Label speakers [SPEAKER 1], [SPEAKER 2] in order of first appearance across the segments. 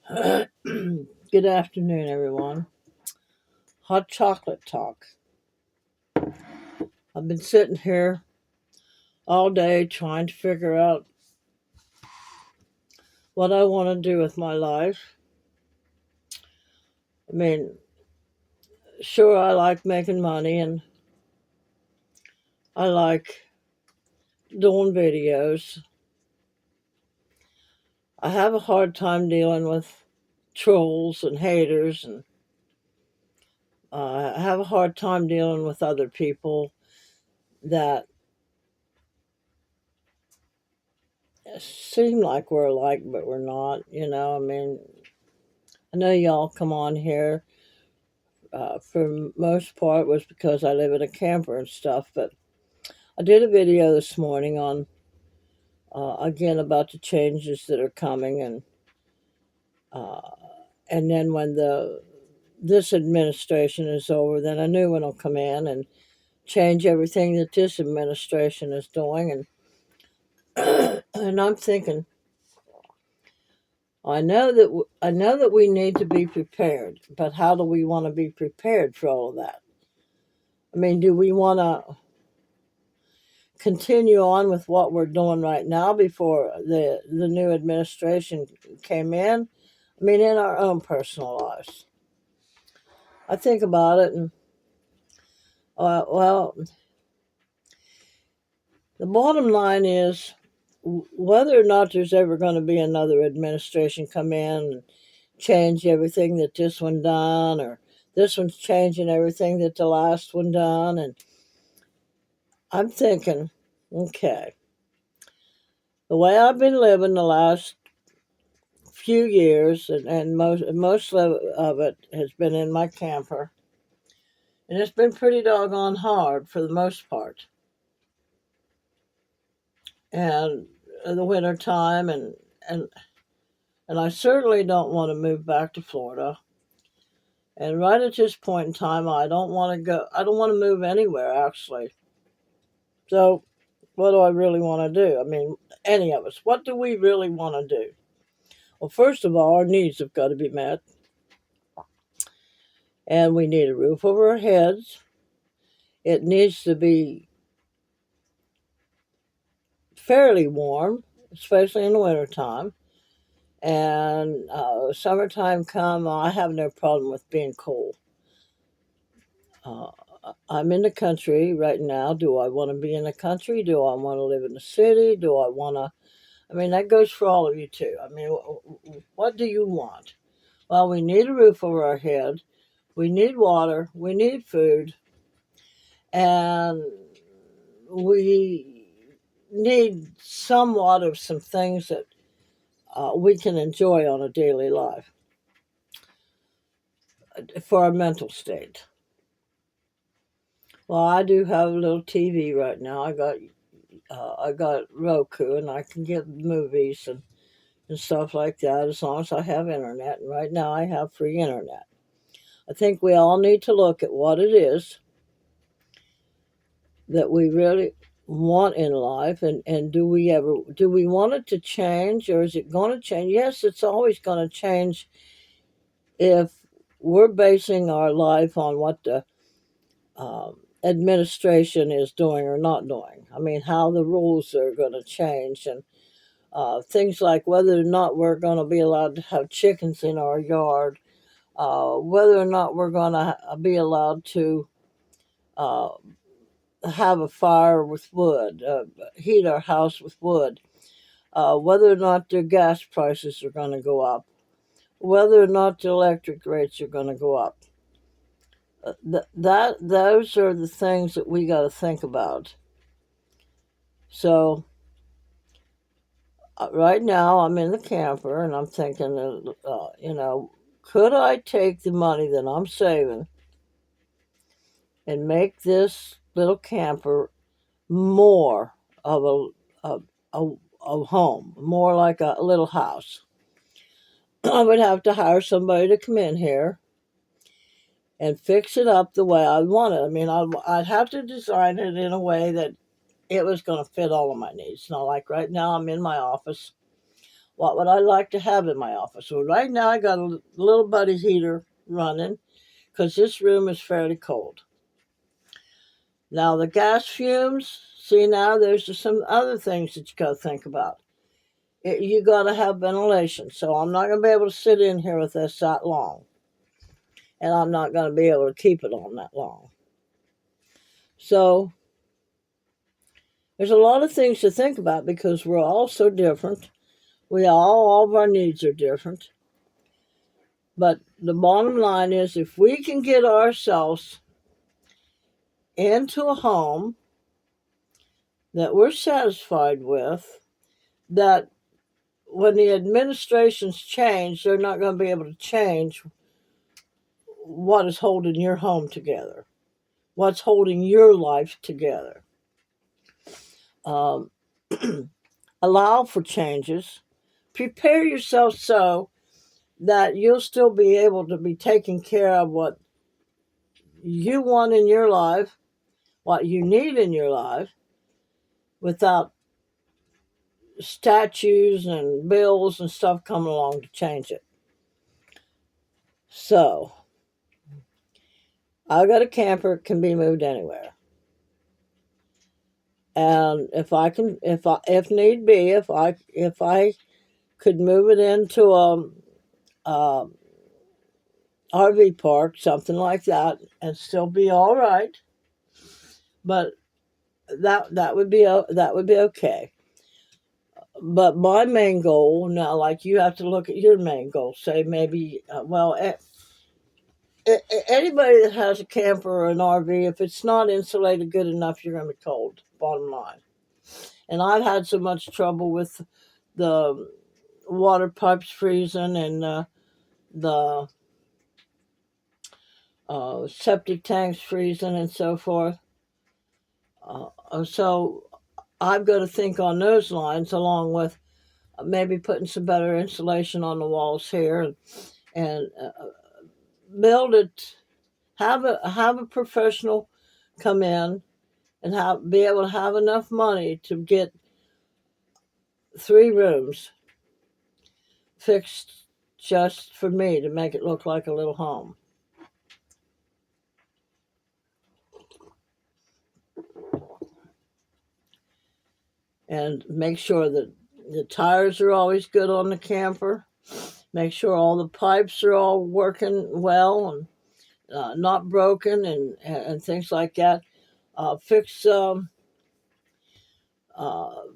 [SPEAKER 1] Good afternoon, everyone. Hot chocolate talk. I've been sitting here all day trying to figure out what I want to do with my life. I mean, sure, I like making money and I like doing videos. I have a hard time dealing with trolls and haters, and I have a hard time dealing with other people that seem like we're alike, but we're not. I know y'all come on here for most part was because I live in a camper and stuff. But I did a video this morning on again about the changes that are coming, uh, and then when the this administration is over, then a new one will come in and change everything that this administration is doing, and I'm thinking. I know that we need to be prepared, but how do we want to be prepared for all of that? I mean, do we want to continue on with what we're doing right now before the new administration came in? I mean, in our own personal lives. I think about it, and well, the bottom line is whether or not there's ever going to be another administration come in and change everything that this one done, or this one's changing everything that the last one done, and I'm thinking, okay, the way I've been living the last few years, and most of it has been in my camper, and it's been pretty doggone hard for the most part. And in the winter time, and and I certainly don't want to move back to Florida. And right at this point in time, I don't want to go. I don't want to move anywhere actually. So, what do I really want to do? I mean, any of us. What do we really want to do? Well, first of all, our needs have got to be met, and we need a roof over our heads. It needs to be fairly warm, especially in the wintertime. And summertime come, I have no problem with being cold. Uh, I'm in the country right now. Do I want to be in the country? Do I want to live in the city? Do I want to? I mean, that goes for all of you too. I mean, what do you want? Well, we need a roof over our head. We need water. We need food. And we need somewhat of some things that we can enjoy on a daily life for our mental state. Well, I do have a little TV right now. I got Roku, and I can get movies and stuff like that as long as I have internet. And right now, I have free internet. I think we all need to look at what it is that we really want in life, and do we want it to change, or is it going to change? Yes, it's always going to change if we're basing our life on what the administration is doing or not doing. I mean, how the rules are going to change, and things like whether or not we're going to be allowed to have chickens in our yard, whether or not we're going to be allowed to uh, have a fire with wood, heat our house with wood, whether or not the gas prices are going to go up, whether or not the electric rates are going to go up. Those are the things that we got to think about. So right now I'm in the camper and I'm thinking, could I take the money that I'm saving and make this little camper more of a, a home, more like a little house? I would have to hire somebody to come in here and fix it up the way I want it. I mean, I'd have to design it in a way that it was going to fit all of my needs. Now, like right now, I'm in my office. What would I like to have in my office? Well, right now I got a little buddy heater running because this room is fairly cold. Now the gas fumes, see now there's just some other things that you got to think about. You got to have ventilation. So I'm not going to be able to sit in here with this that long. And I'm not going to be able to keep it on that long. So there's a lot of things to think about because we're all so different. All of our needs are different. But the bottom line is if we can get ourselves into a home that we're satisfied with, that when the administrations change, they're not going to be able to change what is holding your home together, what's holding your life together. Um, allow for changes. Prepare yourself so that you'll still be able to be taking care of what you want in your life, what you need in your life, without statues and bills and stuff coming along to change it. So, I got a camper, it can be moved anywhere. And if need be, if I could move it into a RV park, something like that, and still be all right. But that would be okay. But my main goal now, like you have to look at your main goal. Say maybe, anybody that has a camper or an RV, if it's not insulated good enough, you're going to be cold. Bottom line. And I've had so much trouble with the water pipes freezing and the septic tanks freezing and so forth. So I've got to think on those lines, along with maybe putting some better insulation on the walls here, and build it. Have a professional come in and be able to have enough money to get 3 rooms fixed just for me to make it look like a little home. And make sure that the tires are always good on the camper. Make sure all the pipes are all working well and not broken and things like that. Fix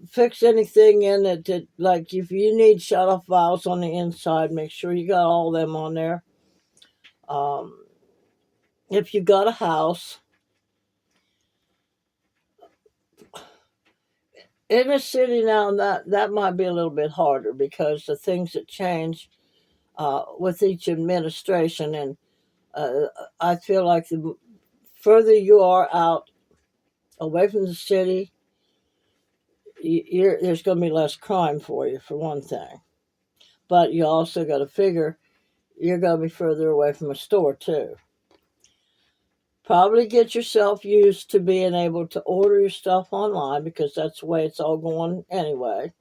[SPEAKER 1] fix anything in it that, like if you need shut-off valves on the inside, make sure you got all them on there. If you got a house in a city now, that might be a little bit harder because the things that change with each administration, and I feel like the further you are out away from the city, there's going to be less crime for you, for one thing. But you also got to figure you're going to be further away from a store too. Probably get yourself used to being able to order your stuff online because that's the way it's all going anyway.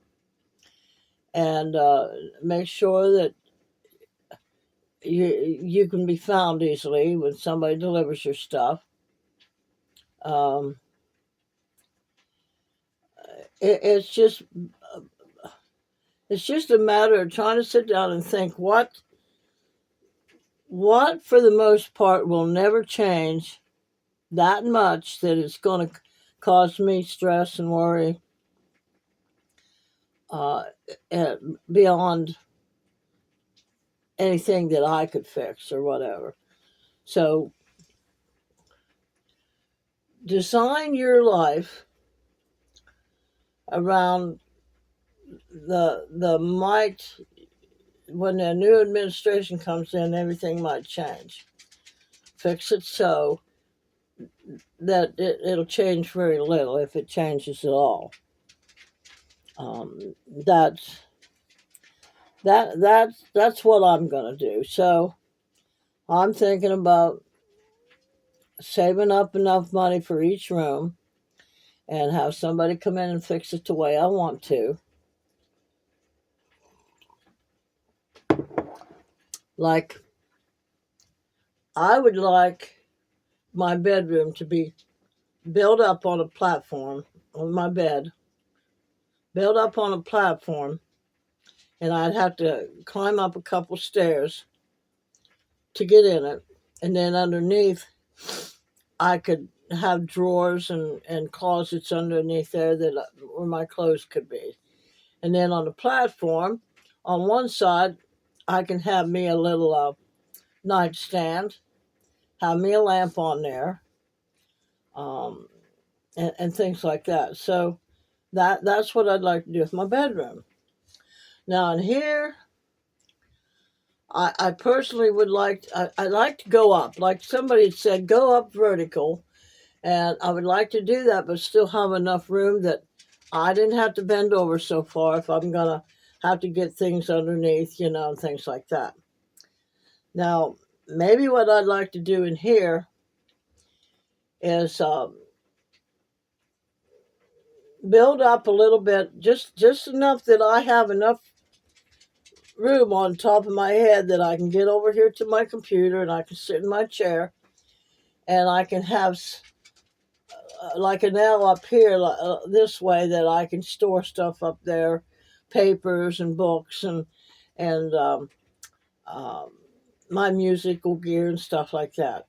[SPEAKER 1] And make sure that you can be found easily when somebody delivers your stuff. Um, it's just a matter of trying to sit down and think what for the most part will never change that much that it's going to cause me stress and worry uh, beyond anything that I could fix or whatever. So design your life around the might. When a new administration comes in, everything might change. Fix it so that it'll change very little, if it changes at all. That's what I'm gonna do. So I'm thinking about saving up enough money for each room and have somebody come in and fix it the way I want to. Like, I would like my bedroom to be built up on a platform on my bed, built up on a platform, and I'd have to climb up a couple stairs to get in it. And then underneath, I could have drawers and closets underneath there where my clothes could be. And then on the platform, on one side, I can have me a little nightstand, have me a lamp on there, um, and things like that. So that's what I'd like to do with my bedroom. Now in here, I personally would I like to go up. Like somebody had said, go up vertical. And I would like to do that, but still have enough room that I didn't have to bend over so far if I'm going to have to get things underneath, and things like that. Now, maybe what I'd like to do in here is build up a little bit, just enough that I have enough room on top of my head that I can get over here to my computer and I can sit in my chair and I can have like an L up here this way that I can store stuff up there, papers and books and um, my musical gear and stuff like that.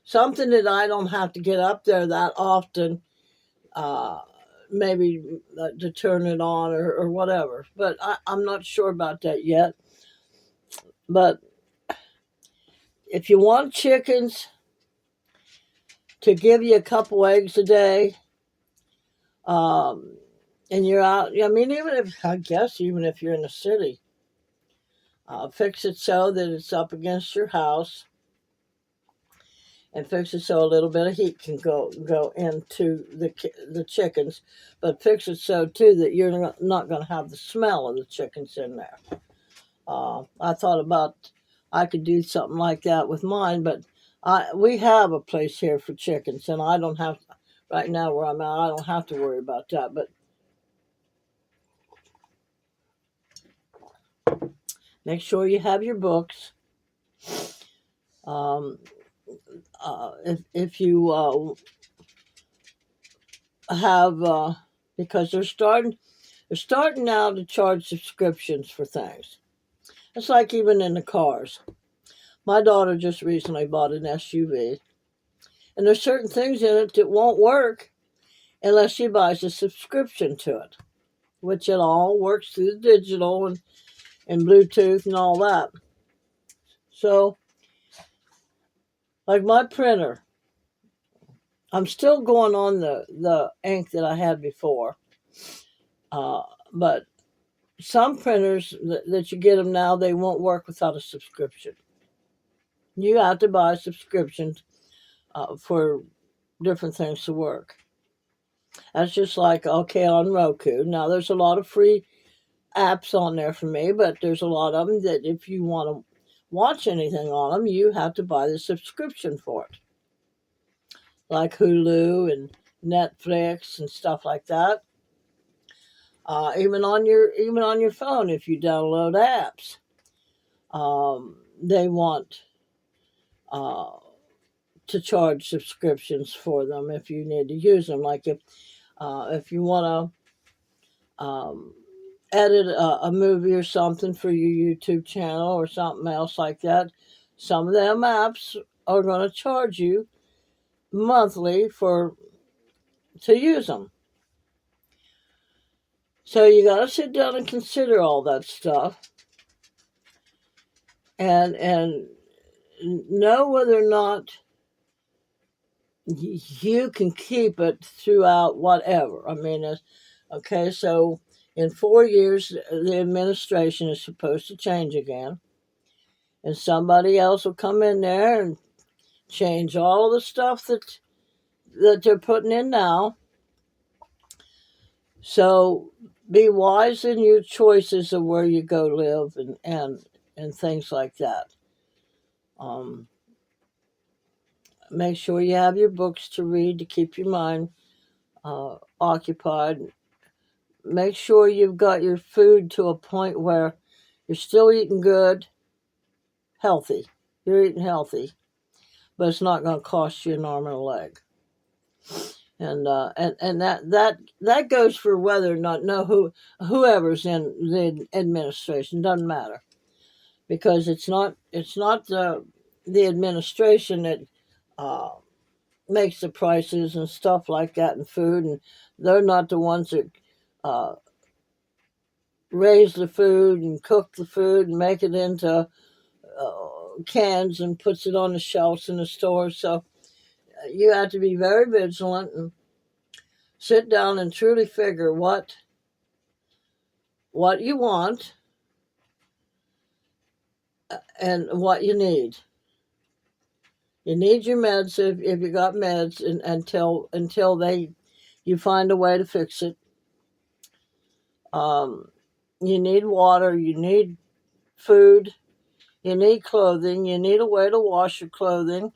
[SPEAKER 1] Something that I don't have to get up there that often, uh, maybe to turn it on or whatever. But I'm not sure about that yet. But if you want chickens to give you a couple eggs a day, um, and you're out, I mean, even if you're in the city, fix it so that it's up against your house, and fix it so a little bit of heat can go into the chickens, but fix it so too that you're not going to have the smell of the chickens in there. I thought about I could do something like that with mine, but we have a place here for chickens, and I don't have right now where I'm at. I don't have to worry about that, but make sure you have your books. Um, if you have because they're starting now to charge subscriptions for things. It's like even in the cars. My daughter just recently bought an SUV, and there's certain things in it that won't work unless she buys a subscription to it, which it all works through the digital and Bluetooth and all that. So, like my printer, I'm still going on the ink that I had before, but some printers that you get them now, they won't work without a subscription. You have to buy subscriptions for different things to work. That's just like, okay, on Roku. Now, there's a lot of free apps on there for me, but there's a lot of them that if you want to watch anything on them, you have to buy the subscription for it. Like Hulu and Netflix and stuff like that. Even on your phone, if you download apps, they want uh, to charge subscriptions for them if you need to use them. Like if you want to edit a movie or something for your YouTube channel or something else like that, some of them apps are going to charge you monthly to use them. So you got to sit down and consider all that stuff, and know whether or not you can keep it throughout whatever. I mean, okay, so in 4 years, the administration is supposed to change again, and somebody else will come in there and change all of the stuff that they're putting in now. So be wise in your choices of where you go live and things like that. Um, Make sure you have your books to read to keep your mind occupied. Make sure you've got your food to a point where you're still eating good, healthy. You're eating healthy, but it's not going to cost you an arm and a leg. And that goes for whether or not whoever's in the administration. Doesn't matter, because it's not the administration that uh, makes the prices and stuff like that in food, and they're not the ones that uh, raise the food and cook the food and make it into cans and puts it on the shelves in the store. So you have to be very vigilant and sit down and truly figure what you want and what you need. You need your meds if you got meds, and, until you find a way to fix it. You need water. You need food. You need clothing. You need a way to wash your clothing.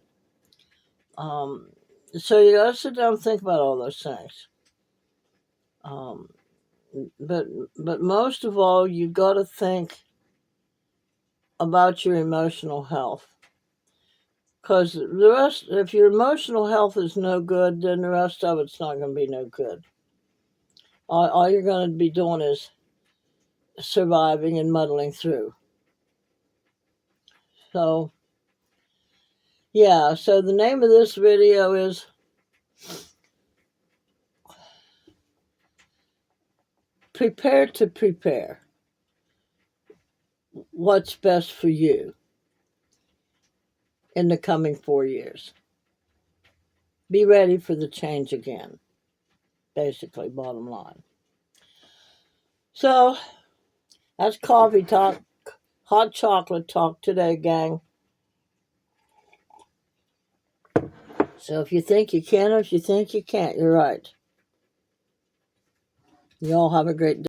[SPEAKER 1] So you got to sit down and think about all those things. Um, but most of all, you got to think about your emotional health. Because the rest, if your emotional health is no good, then the rest of it's not going to be no good. All you're going to be doing is surviving and muddling through. So, yeah, so the name of this video is Prepare to Prepare. What's best for you in the coming 4 years? Be ready for the change again, basically, bottom line. So, that's coffee talk, hot chocolate talk today, gang. So if you think you can or if you think you can't, you're right. You all have a great day.